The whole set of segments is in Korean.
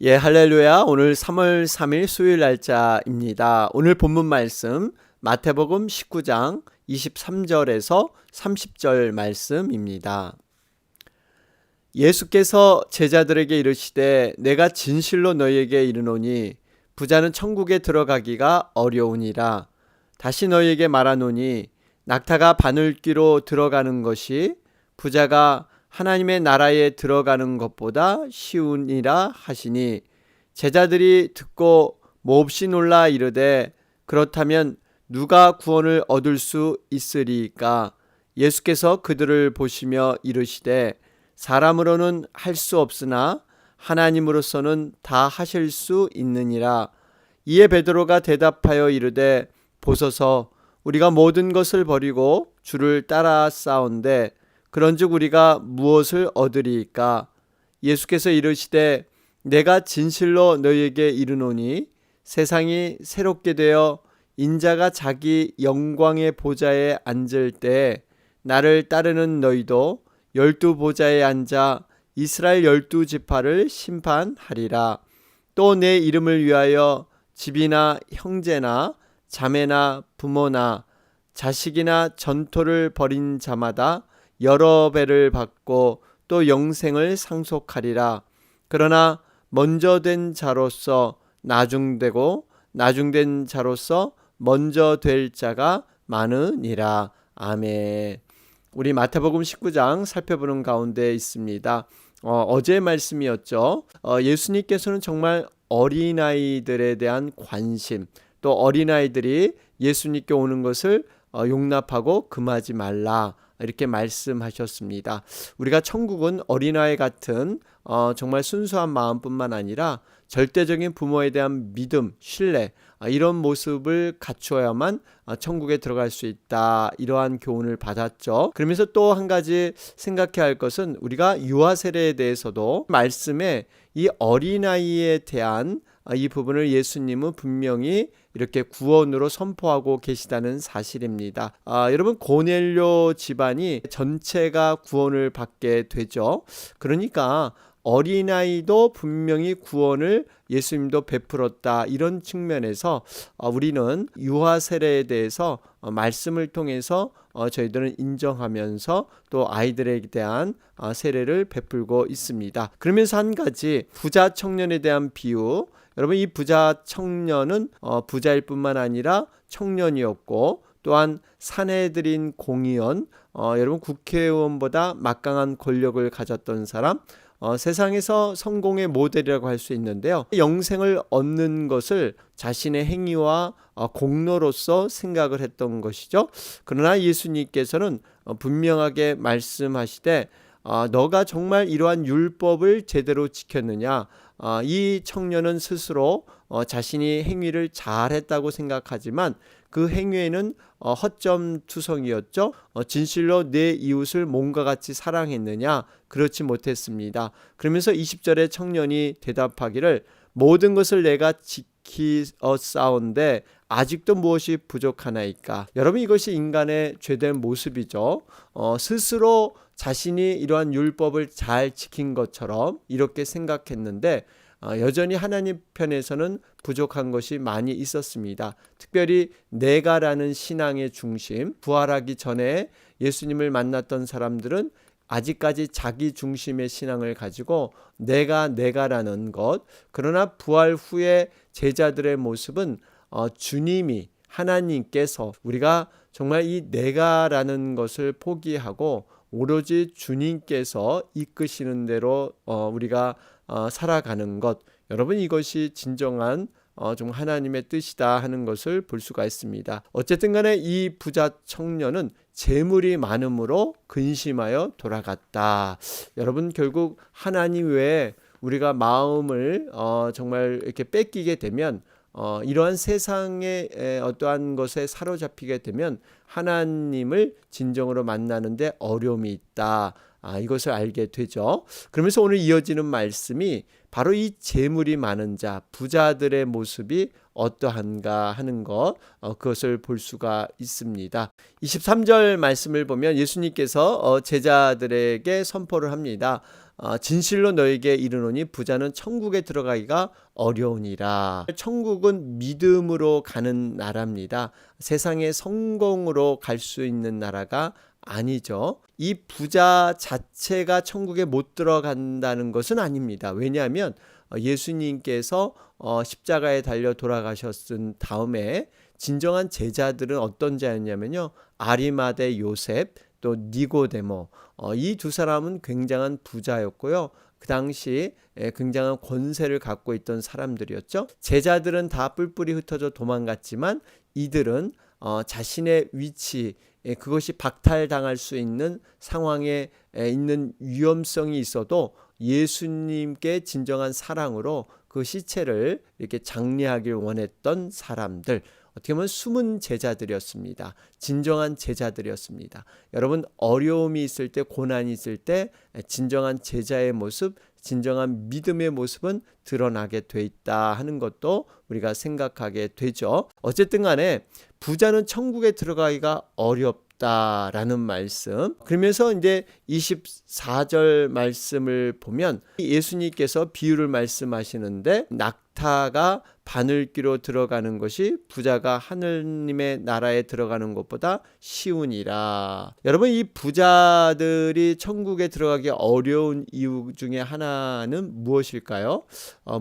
예, 할렐루야. 오늘 3월 3일 수요일 날짜입니다. 오늘 본문 말씀 마태복음 19장 23절에서 30절 말씀입니다. 예수께서 제자들에게 이르시되 내가 진실로 너희에게 이르노니 부자는 천국에 들어가기가 어려우니라. 다시 너희에게 말하노니 낙타가 바늘귀로 들어가는 것이 부자가 하나님의 나라에 들어가는 것보다 쉬우니라 하시니, 제자들이 듣고 몹시 놀라 이르되 그렇다면 누가 구원을 얻을 수 있으리까? 예수께서 그들을 보시며 이르시되 사람으로는 할 수 없으나 하나님으로서는 다 하실 수 있느니라. 이에 베드로가 대답하여 이르되 보소서, 우리가 모든 것을 버리고 주를 따라 싸운데 그런즉 우리가 무엇을 얻으리이까? 예수께서 이르시되 내가 진실로 너희에게 이르노니 세상이 새롭게 되어 인자가 자기 영광의 보좌에 앉을 때 나를 따르는 너희도 12 보좌에 앉아 이스라엘 12 지파를 심판하리라. 또 내 이름을 위하여 집이나 형제나 자매나 부모나 자식이나 전토를 벌인 자마다 여러 배를 받고 또 영생을 상속하리라. 그러나 먼저 된 자로서 나중되고 나중된 자로서 먼저 될 자가 많으니라. 아멘. 우리 마태복음 19장 살펴보는 가운데 있습니다. 어제의 말씀이었죠. 예수님께서는 정말 어린아이들에 대한 관심, 또 어린아이들이 예수님께 오는 것을 용납하고 금하지 말라, 이렇게 말씀하셨습니다. 우리가 천국은 어린아이 같은 정말 순수한 마음뿐만 아니라 절대적인 부모에 대한 믿음, 신뢰, 이런 모습을 갖추어야만 천국에 들어갈 수 있다, 이러한 교훈을 받았죠. 그러면서 또 한 가지 생각해야 할 것은, 우리가 유아 세례에 대해서도 말씀에 이 어린아이에 대한 이 부분을 예수님은 분명히 이렇게 구원으로 선포하고 계시다는 사실입니다. 여러분, 고넬료 집안이 전체가 구원을 받게 되죠. 그러니까 어린아이도 분명히 구원을 예수님도 베풀었다, 이런 측면에서 우리는 유아 세례에 대해서 말씀을 통해서 저희들은 인정하면서 또 아이들에 대한 세례를 베풀고 있습니다. 그러면서 한 가지, 부자 청년에 대한 비유. 여러분, 이 부자 청년은 부자일 뿐만 아니라 청년이었고, 또한 사내들인 공의원, 여러분 국회의원보다 막강한 권력을 가졌던 사람, 세상에서 성공의 모델이라고 할 수 있는데요. 영생을 얻는 것을 자신의 행위와 공로로서 생각을 했던 것이죠. 그러나 예수님께서는 분명하게 말씀하시되 너가 정말 이러한 율법을 제대로 지켰느냐? 이 청년은 스스로 자신이 행위를 잘했다고 생각하지만 그 행위에는 허점투성이었죠. 진실로 내 이웃을 몸과 같이 사랑했느냐? 그렇지 못했습니다. 그러면서 20절에 청년이 대답하기를 모든 것을 내가 지키었사온데 아직도 무엇이 부족하나이까? 여러분, 이것이 인간의 죄된 모습이죠. 스스로 자신이 이러한 율법을 잘 지킨 것처럼 이렇게 생각했는데 여전히 하나님 편에서는 부족한 것이 많이 있었습니다. 특별히 내가라는 신앙의 중심, 부활하기 전에 예수님을 만났던 사람들은 아직까지 자기 중심의 신앙을 가지고 내가라는 것, 그러나 부활 후에 제자들의 모습은 주님이, 하나님께서, 우리가 정말 이 내가라는 것을 포기하고 오로지 주님께서 이끄시는 대로 우리가 살아가는 것, 여러분, 이것이 진정한 좀 하나님의 뜻이다 하는 것을 볼 수가 있습니다. 어쨌든 간에 이 부자 청년은 재물이 많음으로 근심하여 돌아갔다. 여러분, 결국 하나님 외에 우리가 마음을 정말 이렇게 뺏기게 되면, 이러한 세상의 어떠한 것에 사로잡히게 되면 하나님을 진정으로 만나는데 어려움이 있다, 이것을 알게 되죠. 그러면서 오늘 이어지는 말씀이 바로 이 재물이 많은 자, 부자들의 모습이 어떠한가 하는 것, 그것을 볼 수가 있습니다. 23절 말씀을 보면 예수님께서 제자들에게 선포를 합니다. 진실로 너에게 이르노니 부자는 천국에 들어가기가 어려우니라. 천국은 믿음으로 가는 나라입니다. 세상의 성공으로 갈 수 있는 나라가 아니죠. 이 부자 자체가 천국에 못 들어간다는 것은 아닙니다. 왜냐하면 예수님께서 십자가에 달려 돌아가셨은 다음에 진정한 제자들은 어떤 자였냐면요. 아리마대 요셉, 또 니고데모, 이 두 사람은 굉장한 부자였고요. 그 당시 굉장한 권세를 갖고 있던 사람들이었죠. 제자들은 다 뿔뿔이 흩어져 도망갔지만 이들은 자신의 위치, 그것이 박탈당할 수 있는 상황에 있는 위험성이 있어도 예수님께 진정한 사랑으로 그 시체를 이렇게 장례하길 원했던 사람들, 어떻게 보면 숨은 제자들이었습니다. 진정한 제자들이었습니다. 여러분, 어려움이 있을 때, 고난이 있을 때 진정한 제자의 모습, 진정한 믿음의 모습은 드러나게 돼 있다 하는 것도 우리가 생각하게 되죠. 어쨌든 간에 부자는 천국에 들어가기가 어렵다라는 말씀. 그러면서 이제 24절 말씀을 보면 예수님께서 비유를 말씀하시는데 낙타가 바늘귀로 들어가는 것이 부자가 하느님의 나라에 들어가는 것보다 쉬우니라. 여러분, 이 부자들이 천국에 들어가기 어려운 이유 중에 하나는 무엇일까요?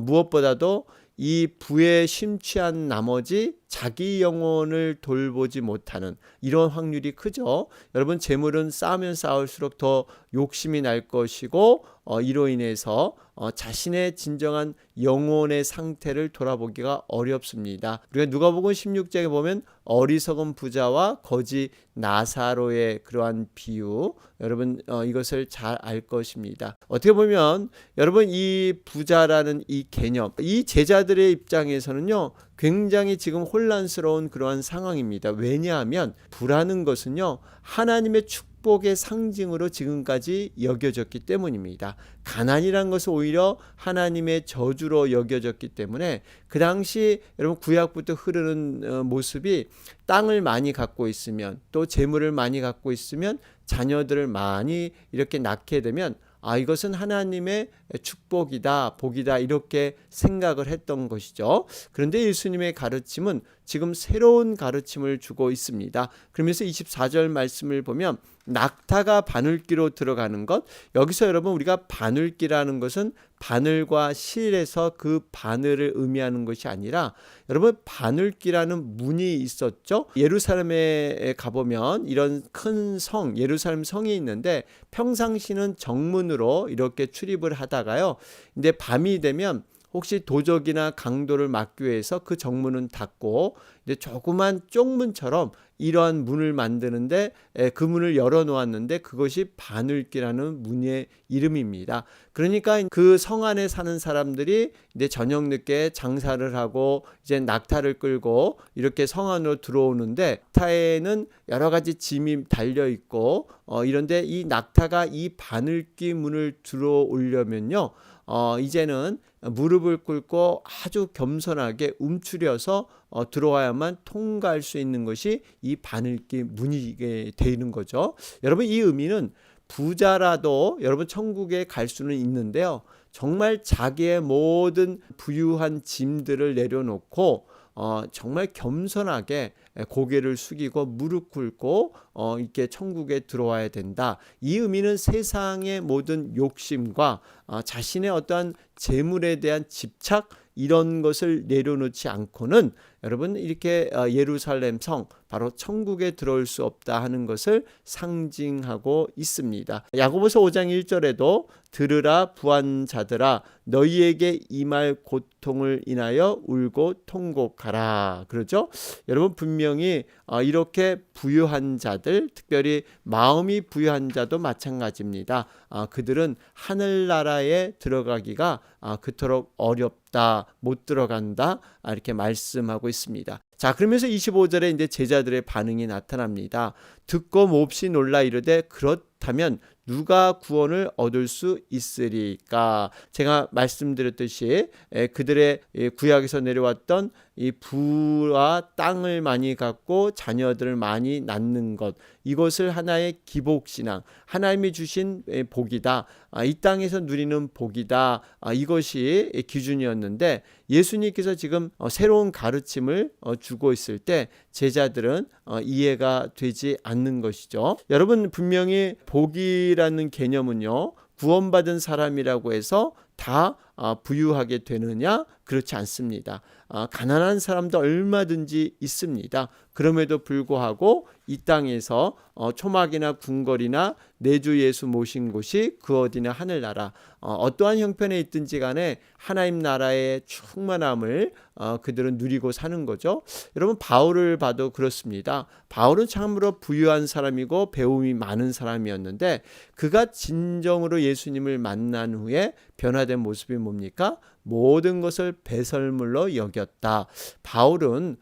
무엇보다도 이 부에 심취한 나머지 자기 영혼을 돌보지 못하는 이런 확률이 크죠. 여러분, 재물은 쌓으면 쌓을수록 더 욕심이 날 것이고 이로 인해서 자신의 진정한 영혼의 상태를 돌아보기가 어렵습니다. 우리가 누가복음 16장에 보면 어리석은 부자와 거지 나사로의 그러한 비유, 여러분 이것을 잘 알 것입니다. 어떻게 보면 여러분, 이 부자라는 이 개념, 이 제자들의 입장에서는요 굉장히 지금 혼란스러운 그러한 상황입니다. 왜냐하면 부라는 것은요 하나님의 축복의 상징으로 지금까지 여겨졌기 때문입니다. 가난이란 것은 오히려 하나님의 저주로 여겨졌기 때문에 그 당시 여러분 구약부터 흐르는 모습이 땅을 많이 갖고 있으면, 또 재물을 많이 갖고 있으면, 자녀들을 많이 이렇게 낳게 되면 이것은 하나님의 축복이다, 복이다, 이렇게 생각을 했던 것이죠. 그런데 예수님의 가르침은 지금 새로운 가르침을 주고 있습니다. 그러면서 24절 말씀을 보면 낙타가 바늘귀로 들어가는 것, 여기서 여러분 우리가 바늘귀라는 것은 바늘과 실에서 그 바늘을 의미하는 것이 아니라, 여러분 바늘귀라는 문이 있었죠. 예루살렘에 가보면 이런 큰 성, 예루살렘 성이 있는데 평상시는 정문으로 이렇게 출입을 하다가요, 근데 밤이 되면 혹시 도적이나 강도를 막기 위해서 그 정문은 닫고 이제 조그만 쪽문처럼 이러한 문을 만드는데 그 문을 열어 놓았는데 그것이 바늘귀라는 문의 이름입니다. 그러니까 그 성 안에 사는 사람들이 이제 저녁 늦게 장사를 하고 이제 낙타를 끌고 이렇게 성 안으로 들어오는데, 낙타에는 여러 가지 짐이 달려 있고 이런데 이 낙타가 이 바늘귀 문을 들어오려면요 이제는 무릎을 꿇고 아주 겸손하게 움츠려서 들어와야만 통과할 수 있는 것이 이 바늘귀 문이 되는 거죠. 여러분, 이 의미는 부자라도 여러분 천국에 갈 수는 있는데요, 정말 자기의 모든 부유한 짐들을 내려놓고 정말 겸손하게 고개를 숙이고 무릎 꿇고 이렇게 천국에 들어와야 된다. 이 의미는 세상의 모든 욕심과 자신의 어떠한 재물에 대한 집착, 이런 것을 내려놓지 않고는 여러분 이렇게 예루살렘 성, 바로 천국에 들어올 수 없다 하는 것을 상징하고 있습니다. 야고보서 5장 1절에도 들으라 부한 자들아 너희에게 임할 고통을 인하여 울고 통곡하라 그러죠. 여러분, 분명히 이렇게 부유한 자들, 특별히 마음이 부유한 자도 마찬가지입니다. 그들은 하늘나라에 들어가기가 그토록 어렵다 없다, 못 들어간다, 이렇게 말씀하고 있습니다. 자, 그러면서 25절에 이제 제자들의 반응이 나타납니다. 듣고 몹시 놀라 이르되 그렇다면 누가 구원을 얻을 수 있으리까? 제가 말씀드렸듯이 그들의 구약에서 내려왔던 이 부와 땅을 많이 갖고 자녀들을 많이 낳는 것, 이것을 하나의 기복신앙, 하나님이 주신 복이다, 이 땅에서 누리는 복이다, 이것이 기준이었는데 예수님께서 지금 새로운 가르침을 주고 있을 때 제자들은 이해가 되지 않는 것이죠. 여러분, 분명히 복이라는 개념은요, 구원받은 사람이라고 해서 다 부유하게 되느냐? 그렇지 않습니다. 가난한 사람도 얼마든지 있습니다. 그럼에도 불구하고 이 땅에서 초막이나 궁궐이나 내주 예수 모신 곳이 그 어디나 하늘나라, 어떠한 형편에 있든지 간에 하나님 나라의 충만함을 그들은 누리고 사는 거죠. 여러분, 바울을 봐도 그렇습니다. 바울은 참으로 부유한 사람이고 배움이 많은 사람이었는데 그가 진정으로 예수님을 만난 후에 변화된 모습이 뭡니까? 모든 것을 배설물로 여겼다. 바울은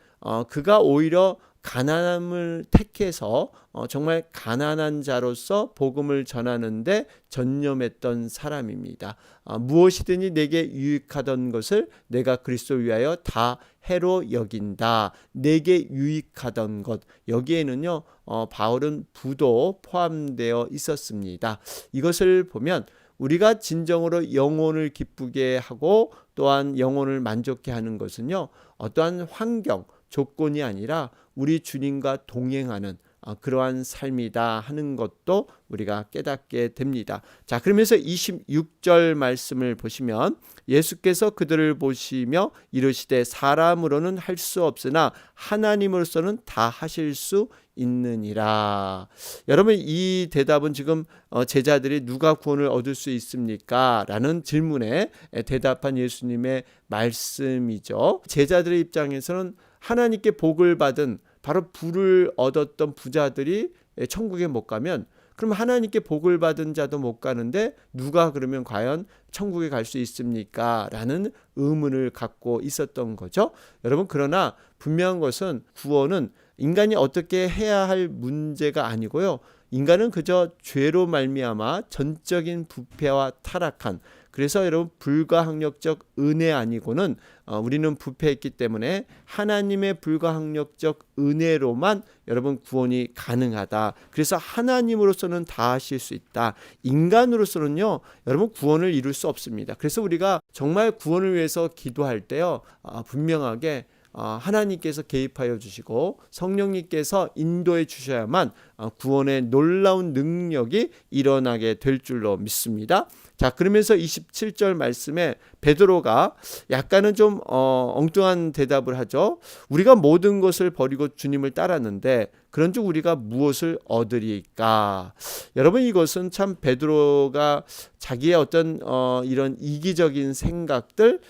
그가 오히려 가난함을 택해서 정말 가난한 자로서 복음을 전하는데 전념했던 사람입니다. 무엇이든지 내게 유익하던 것을 내가 그리스도를 위하여 다 해로 여긴다. 내게 유익하던 것, 여기에는요 바울은 부도 포함되어 있었습니다. 이것을 보면 우리가 진정으로 영혼을 기쁘게 하고 또한 영혼을 만족해 하는 것은요 어떠한 환경, 조건이 아니라 우리 주님과 동행하는 그러한 삶이다 하는 것도 우리가 깨닫게 됩니다. 자, 그러면서 26절 말씀을 보시면 예수께서 그들을 보시며 이르시되 사람으로는 할 수 없으나 하나님으로서는 다 하실 수 있느니라. 여러분, 이 대답은 지금 제자들이 누가 구원을 얻을 수 있습니까? 라는 질문에 대답한 예수님의 말씀이죠. 제자들의 입장에서는 하나님께 복을 받은 바로 부를 얻었던 부자들이 천국에 못 가면 그럼 하나님께 복을 받은 자도 못 가는데 누가 그러면 과연 천국에 갈 수 있습니까? 라는 의문을 갖고 있었던 거죠. 여러분, 그러나 분명한 것은 구원은 인간이 어떻게 해야 할 문제가 아니고요. 인간은 그저 죄로 말미암아 전적인 부패와 타락한, 그래서 여러분 불가항력적 은혜 아니고는 우리는 부패했기 때문에 하나님의 불가항력적 은혜로만 여러분 구원이 가능하다. 그래서 하나님으로서는 다 하실 수 있다. 인간으로서는요 여러분 구원을 이룰 수 없습니다. 그래서 우리가 정말 구원을 위해서 기도할 때요 분명하게 하나님께서 개입하여 주시고 성령님께서 인도해 주셔야만 구원의 놀라운 능력이 일어나게 될 줄로 믿습니다. 자, 그러면서 27절 말씀에 베드로가 약간은 좀 엉뚱한 대답을 하죠. 우리가 모든 것을 버리고 주님을 따랐는데 그런즉 우리가 무엇을 얻으리까? 여러분, 이것은 참 베드로가 자기의 어떤 이런 이기적인 생각들,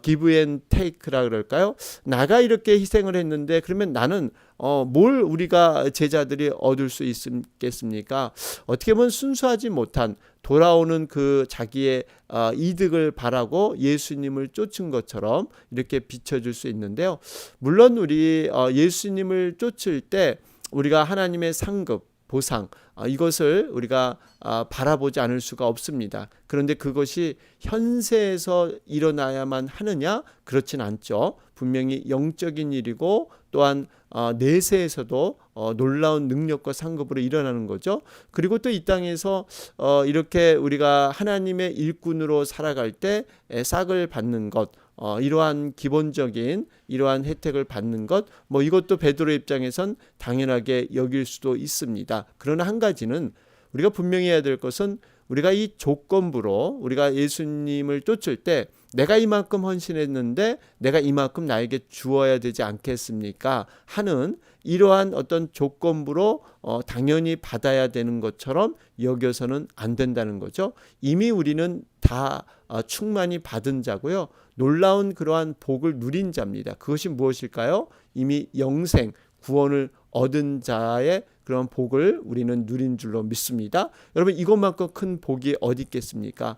give and take라 그럴까요? 나가 이렇게 희생을 했는데 그러면 나는 뭘 우리가 제자들이 얻을 수 있겠습니까? 어떻게 보면 순수하지 못한 돌아오는 그 자기의 이득을 바라고 예수님을 쫓은 것처럼 이렇게 비춰줄 수 있는데요. 물론 우리 예수님을 쫓을 때 우리가 하나님의 상급, 보상, 이것을 우리가 바라보지 않을 수가 없습니다. 그런데 그것이 현세에서 일어나야만 하느냐? 그렇진 않죠. 분명히 영적인 일이고 또한 내세에서도 놀라운 능력과 상급으로 일어나는 거죠. 그리고 또 이 땅에서 이렇게 우리가 하나님의 일꾼으로 살아갈 때 싹을 받는 것, 이러한 기본적인 이러한 혜택을 받는 것, 이것도 베드로 입장에선 당연하게 여길 수도 있습니다. 그러나 한 가지는 우리가 분명히 해야 될 것은 우리가 이 조건부로 우리가 예수님을 쫓을 때 내가 이만큼 헌신했는데 내가 이만큼 나에게 주어야 되지 않겠습니까? 하는 이러한 어떤 조건부로 당연히 받아야 되는 것처럼 여겨서는 안 된다는 거죠. 이미 우리는 다 충만히 받은 자고요. 놀라운 그러한 복을 누린 자입니다. 그것이 무엇일까요? 이미 영생, 구원을 얻은 자의 그런 복을 우리는 누린 줄로 믿습니다. 여러분 이것만큼 큰 복이 어디 있겠습니까?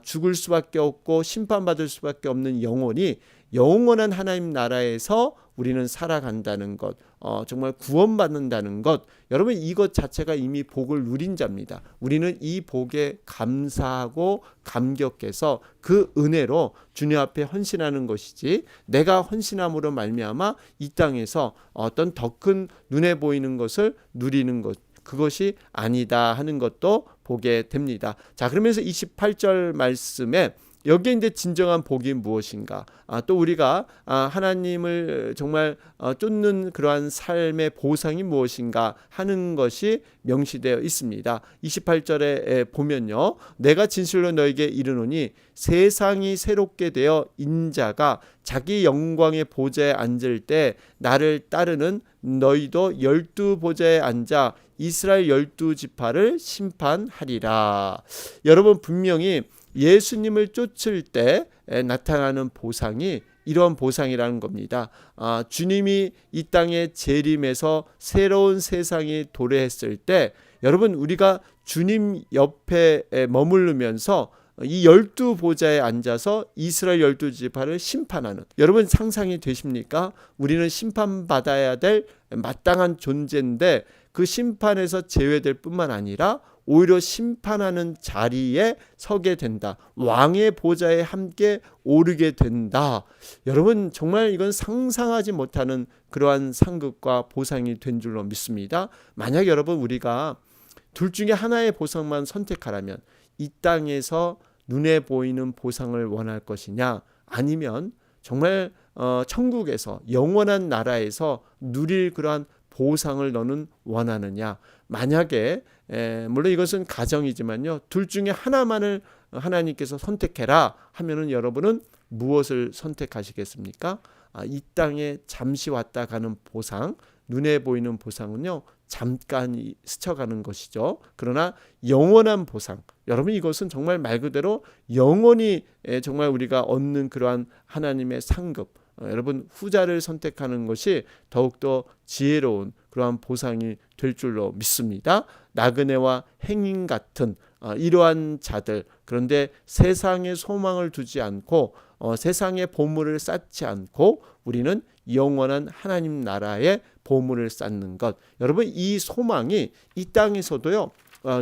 죽을 수밖에 없고 심판받을 수밖에 없는 영혼이 영원한 하나님 나라에서 우리는 살아간다는 것, 정말 구원받는다는 것, 여러분 이것 자체가 이미 복을 누린 자입니다. 우리는 이 복에 감사하고 감격해서 그 은혜로 주님 앞에 헌신하는 것이지, 내가 헌신함으로 말미암아 이 땅에서 어떤 더 큰 눈에 보이는 것을 누리는 것, 그것이 아니다 하는 것도 보게 됩니다. 자, 그러면서 28절 말씀에 여기에 이제 진정한 복이 무엇인가? 또 우리가 하나님을 정말 쫓는 그러한 삶의 보상이 무엇인가 하는 것이 명시되어 있습니다. 28절에 보면요, 내가 진실로 너에게 이르노니 세상이 새롭게 되어 인자가 자기 영광의 보좌에 앉을 때 나를 따르는 너희도 12 보좌에 앉아 이스라엘 12지파를 심판하리라. 여러분 분명히 예수님을 쫓을 때 나타나는 보상이 이런 보상이라는 겁니다. 주님이 이 땅에 재림해서 새로운 세상이 도래했을 때 여러분 우리가 주님 옆에 머무르면서 이 12 보좌에 앉아서 이스라엘 12지파를 심판하는, 여러분 상상이 되십니까? 우리는 심판받아야 될 마땅한 존재인데 그 심판에서 제외될 뿐만 아니라 오히려 심판하는 자리에 서게 된다. 왕의 보좌에 함께 오르게 된다. 여러분 정말 이건 상상하지 못하는 그러한 상급과 보상이 된 줄로 믿습니다. 만약 여러분 우리가 둘 중에 하나의 보상만 선택하라면 이 땅에서 눈에 보이는 보상을 원할 것이냐, 아니면 정말 천국에서 영원한 나라에서 누릴 그러한 보상을 너는 원하느냐. 만약에 물론 이것은 가정이지만요, 둘 중에 하나만을 하나님께서 선택해라 하면은 여러분은 무엇을 선택하시겠습니까? 이 땅에 잠시 왔다 가는 보상, 눈에 보이는 보상은요 잠깐 스쳐가는 것이죠. 그러나 영원한 보상, 여러분 이것은 정말 말 그대로 영원히 정말 우리가 얻는 그러한 하나님의 상급, 여러분 후자를 선택하는 것이 더욱더 지혜로운 그러한 보상이 될 줄로 믿습니다. 나그네와 행인 같은 이러한 자들, 그런데 세상에 소망을 두지 않고 세상의 보물을 쌓지 않고 우리는 영원한 하나님 나라의 보물을 쌓는 것, 여러분 이 소망이 이 땅에서도요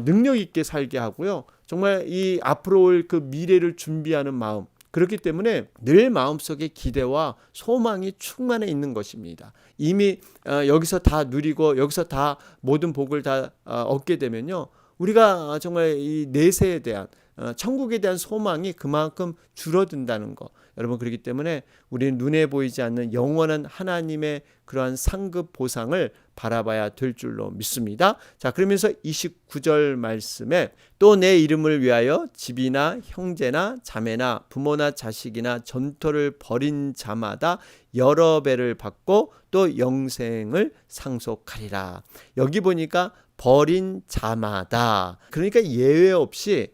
능력 있게 살게 하고요, 정말 이 앞으로 올 그 미래를 준비하는 마음, 그렇기 때문에 늘 마음속에 기대와 소망이 충만해 있는 것입니다. 이미 여기서 다 누리고 여기서 다 모든 복을 다 얻게 되면요, 우리가 정말 이 내세에 대한 천국에 대한 소망이 그만큼 줄어든다는 것, 여러분 그렇기 때문에 우리는 눈에 보이지 않는 영원한 하나님의 그러한 상급 보상을 바라봐야 될 줄로 믿습니다. 자, 그러면서 29절 말씀에 또 내 이름을 위하여 집이나 형제나 자매나 부모나 자식이나 전토를 벌인 자마다 여러 배를 받고 또 영생을 상속하리라. 여기 보니까 벌인 자마다, 그러니까 예외 없이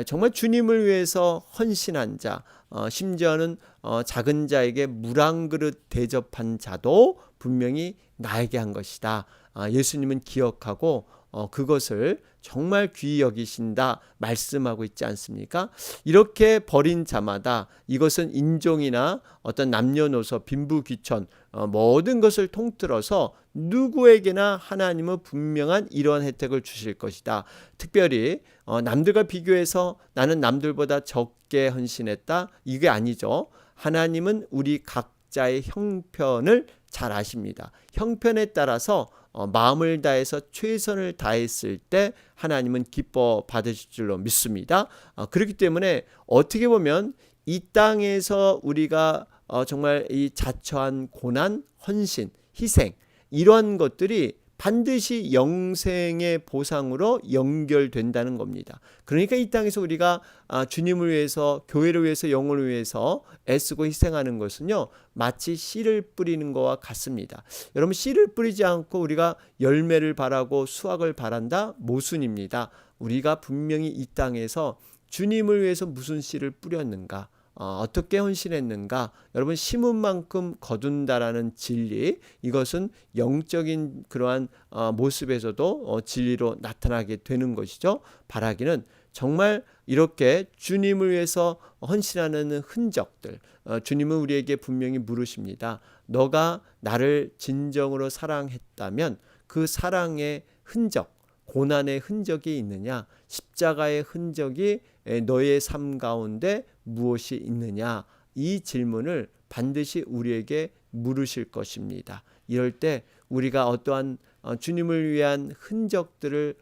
정말 주님을 위해서 헌신한 자, 심지어는 작은 자에게 물 한 그릇 대접한 자도 분명히 나에게 한 것이다. 예수님은 기억하고 그것을 정말 귀히 여기신다 말씀하고 있지 않습니까? 이렇게 버린 자마다, 이것은 인종이나 어떤 남녀노소 빈부귀천 모든 것을 통틀어서 누구에게나 하나님은 분명한 이러한 혜택을 주실 것이다. 특별히 남들과 비교해서 나는 남들보다 적게 헌신했다, 이게 아니죠. 하나님은 우리 각자의 형편을 잘 아십니다. 형편에 따라서 마음을 다해서 최선을 다했을 때 하나님은 기뻐 받으실 줄로 믿습니다. 그렇기 때문에 어떻게 보면 이 땅에서 우리가 정말 이 자처한 고난, 헌신, 희생, 이러한 것들이 반드시 영생의 보상으로 연결된다는 겁니다. 그러니까 이 땅에서 우리가 주님을 위해서, 교회를 위해서, 영혼을 위해서 애쓰고 희생하는 것은요 마치 씨를 뿌리는 것과 같습니다. 여러분 씨를 뿌리지 않고 우리가 열매를 바라고 수확을 바란다? 모순입니다. 우리가 분명히 이 땅에서 주님을 위해서 무슨 씨를 뿌렸는가, 어떻게 헌신했는가? 여러분 심은 만큼 거둔다라는 진리, 이것은 영적인 그러한 모습에서도 진리로 나타나게 되는 것이죠. 바라기는 정말 이렇게 주님을 위해서 헌신하는 흔적들, 주님은 우리에게 분명히 물으십니다. 너가 나를 진정으로 사랑했다면 그 사랑의 흔적, 고난의 흔적이 있느냐? 십자가의 흔적이 너의 삶 가운데 무엇이 있느냐? 이 질문을 반드시 우리에게 물으실 것입니다. 이럴 때 우리가 어떠한 주님을 위한 흔적들을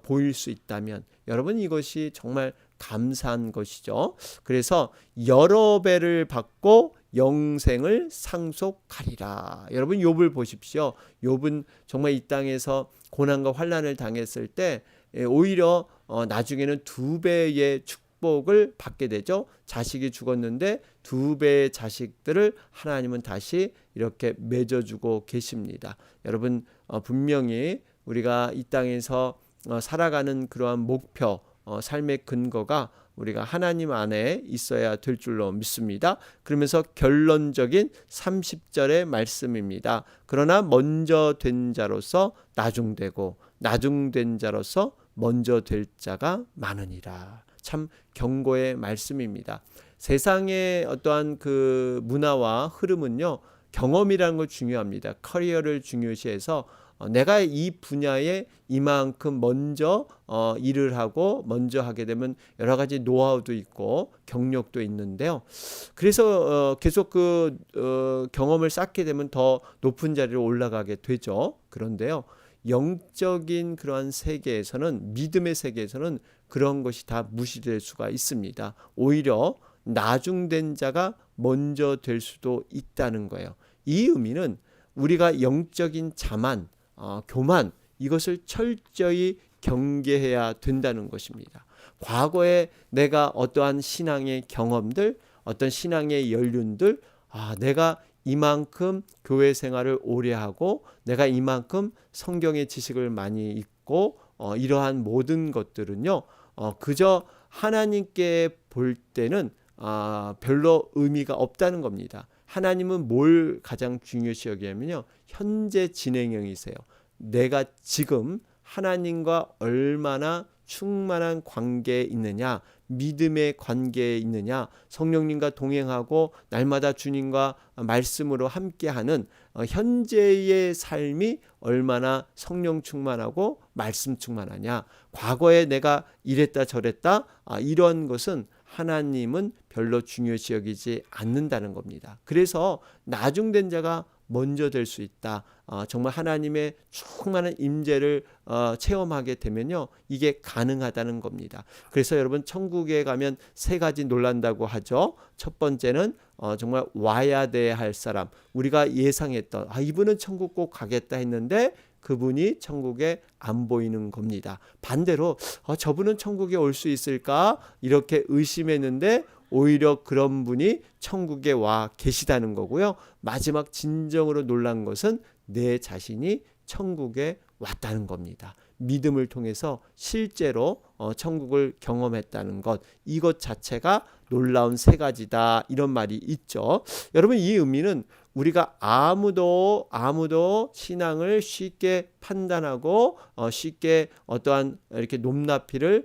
보일 수 있다면 여러분 이것이 정말 감사한 것이죠. 그래서 여러 배를 받고 영생을 상속하리라. 여러분 욥을 보십시오. 욥은 정말 이 땅에서 고난과 환난을 당했을 때 오히려 나중에는 2배의 축복을 받게 되죠. 자식이 죽었는데 2배의 자식들을 하나님은 다시 이렇게 맺어주고 계십니다. 여러분 분명히 우리가 이 땅에서 살아가는 그러한 목표, 삶의 근거가 우리가 하나님 안에 있어야 될 줄로 믿습니다. 그러면서 결론적인 30절의 말씀입니다. 그러나 먼저 된 자로서 나중되고 나중된 자로서 먼저 될 자가 많으니라. 참 경고의 말씀입니다. 세상의 어떠한 그 문화와 흐름은요, 경험이라는 걸 중요합니다. 커리어를 중요시해서 내가 이 분야에 이만큼 먼저 일을 하고 먼저 하게 되면 여러 가지 노하우도 있고 경력도 있는데요. 그래서 계속 그 경험을 쌓게 되면 더 높은 자리로 올라가게 되죠. 그런데요, 영적인 그러한 세계에서는, 믿음의 세계에서는 그런 것이 다 무시될 수가 있습니다. 오히려 나중된 자가 먼저 될 수도 있다는 거예요. 이 의미는 우리가 영적인 자만, 교만, 이것을 철저히 경계해야 된다는 것입니다. 과거에 내가 어떠한 신앙의 경험들, 어떤 신앙의 연륜들, 내가 이만큼 교회 생활을 오래 하고 내가 이만큼 성경의 지식을 많이 읽고 이러한 모든 것들은요, 그저 하나님께 볼 때는 별로 의미가 없다는 겁니다. 하나님은 뭘 가장 중요시 여기냐면요, 현재 진행형이세요. 내가 지금 하나님과 얼마나 충만한 관계에 있느냐, 믿음의 관계에 있느냐, 성령님과 동행하고 날마다 주님과 말씀으로 함께하는 현재의 삶이 얼마나 성령 충만하고 말씀 충만하냐. 과거에 내가 이랬다 저랬다, 이런 것은 하나님은 별로 중요시 여기지 않는다는 겁니다. 그래서 나중된 자가 먼저 될 수 있다. 정말 하나님의 충만한 임재를 체험하게 되면요, 이게 가능하다는 겁니다. 그래서 여러분 천국에 가면 3가지 놀란다고 하죠. 첫 번째는 정말 와야 돼야 할 사람, 우리가 예상했던 이분은 천국 꼭 가겠다 했는데 그분이 천국에 안 보이는 겁니다. 반대로 저분은 천국에 올 수 있을까 이렇게 의심했는데 오히려 그런 분이 천국에 와 계시다는 거고요. 마지막 진정으로 놀란 것은 내 자신이 천국에 왔다는 겁니다. 믿음을 통해서 실제로 천국을 경험했다는 것, 이것 자체가 놀라운 3가지다, 이런 말이 있죠. 여러분 이 의미는 우리가 아무도 신앙을 쉽게 판단하고 쉽게 어떠한 이렇게 높낮이를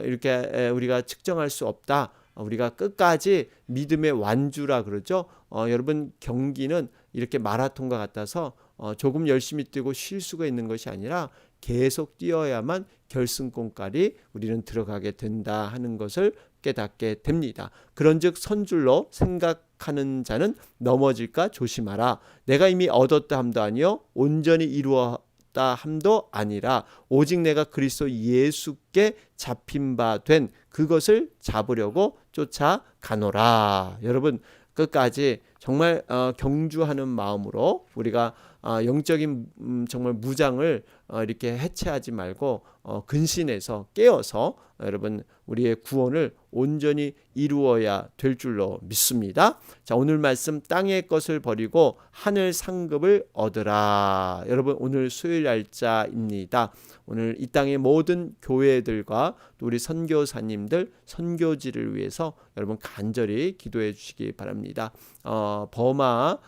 이렇게 우리가 측정할 수 없다. 우리가 끝까지 믿음의 완주라 그러죠. 여러분 경기는 이렇게 마라톤과 같아서 조금 열심히 뛰고 쉴 수가 있는 것이 아니라 계속 뛰어야만 결승권까지 우리는 들어가게 된다 하는 것을 깨닫게 됩니다. 그런즉 선줄로 생각하는 자는 넘어질까 조심하라. 내가 이미 얻었다 함도 아니요 온전히 이루었다 함도 아니라 오직 내가 그리스도 예수께 잡힌 바 된 그것을 잡으려고 쫓아가노라. 여러분 끝까지 정말 경주하는 마음으로 우리가 영적인 정말 무장을 이렇게 해체하지 말고 근신해서 깨어서 여러분 우리의 구원을 온전히 이루어야 될 줄로 믿습니다. 자, 오늘 말씀 땅의 것을 버리고 하늘 상급을 얻으라. 여러분 오늘 수요일 날짜입니다. 오늘 이 땅의 모든 교회들과 또 우리 선교사님들 선교지를 위해서 여러분 간절히 기도해 주시기 바랍니다. 버마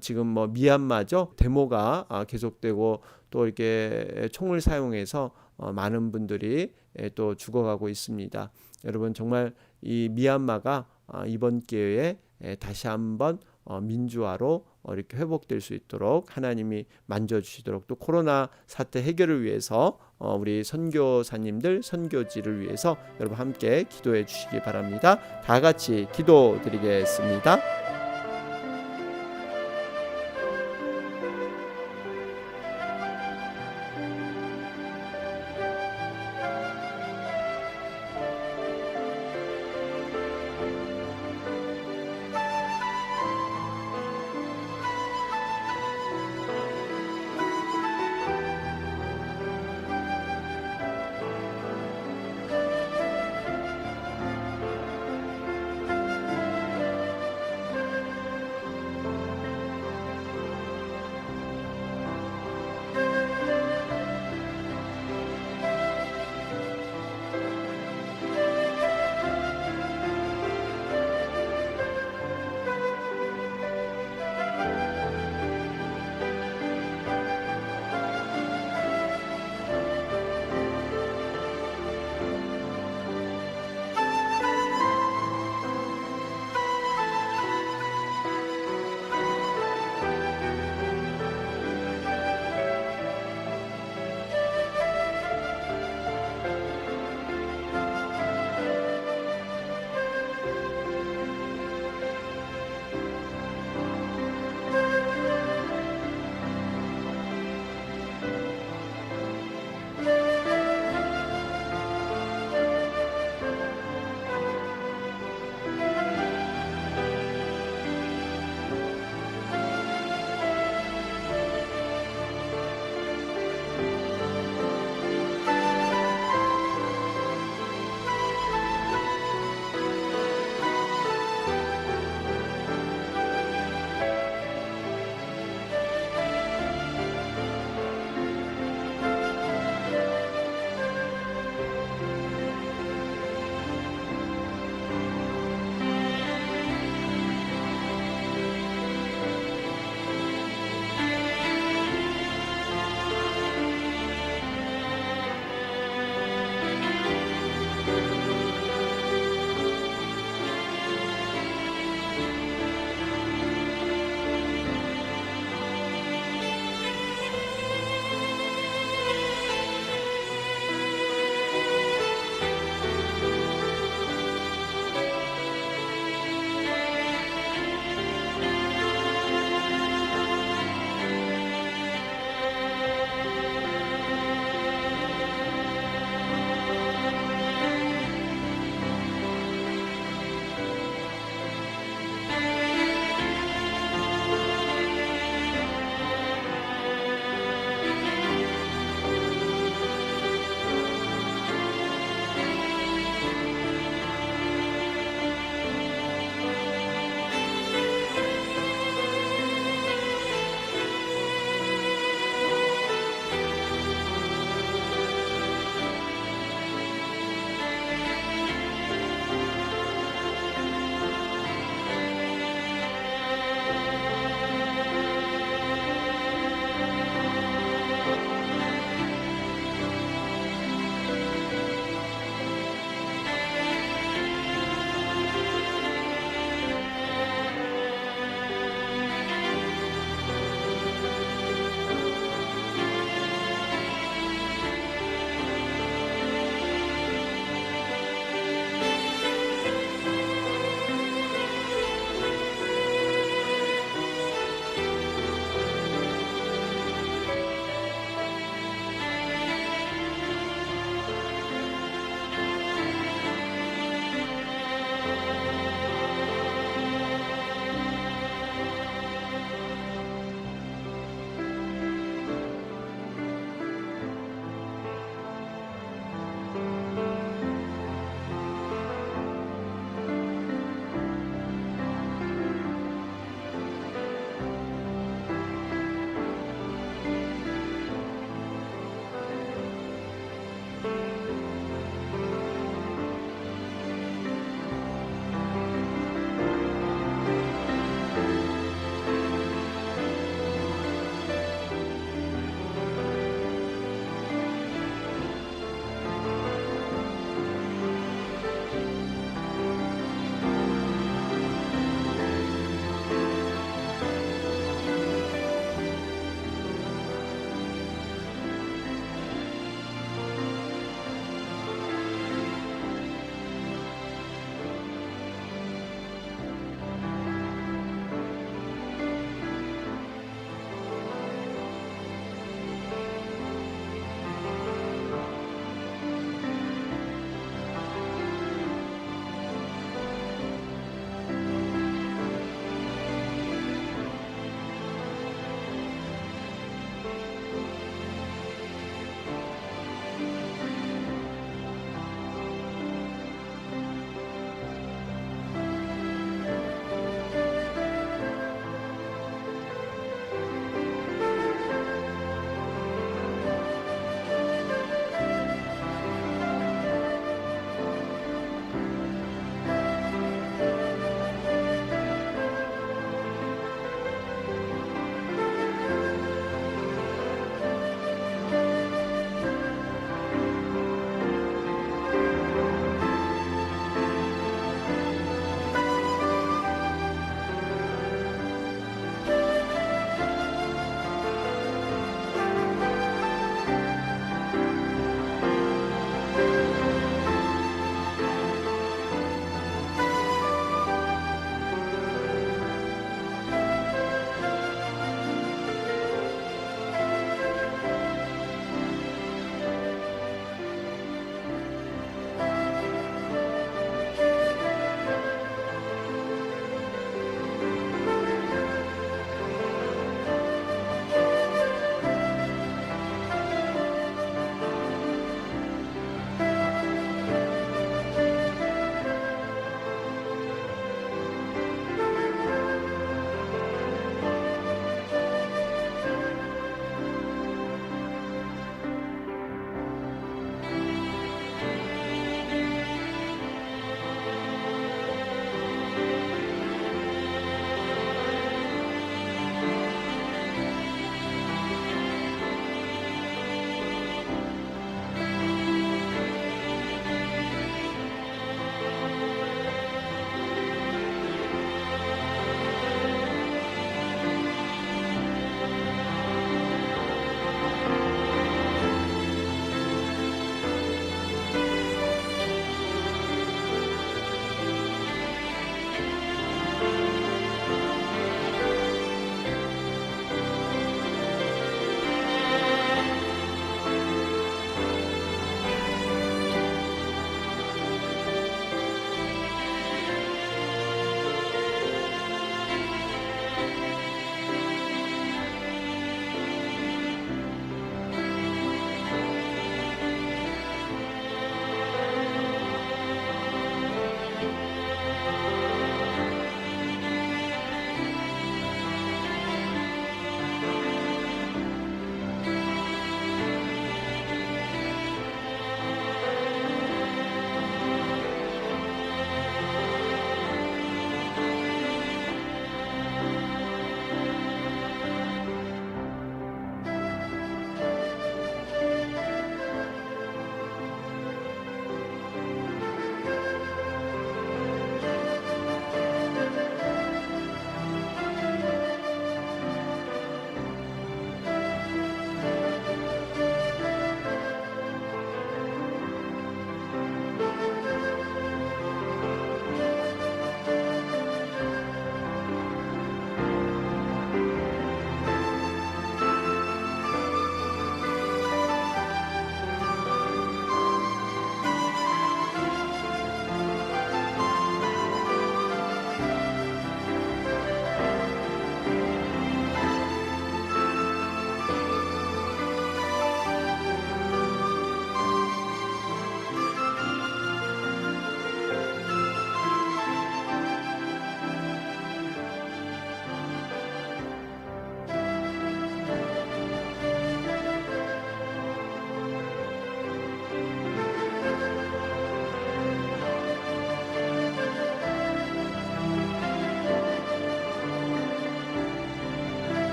지금 뭐 미얀마죠. 데모가 계속되고 또 이렇게 총을 사용해서 많은 분들이 또 죽어가고 있습니다. 여러분 정말 이 미얀마가 이번 기회에 다시 한번 민주화로 이렇게 회복될 수 있도록 하나님이 만져주시도록 또 코로나 사태 해결을 위해서 우리 선교사님들 선교지를 위해서 여러분 함께 기도해 주시기 바랍니다. 다 같이 기도드리겠습니다.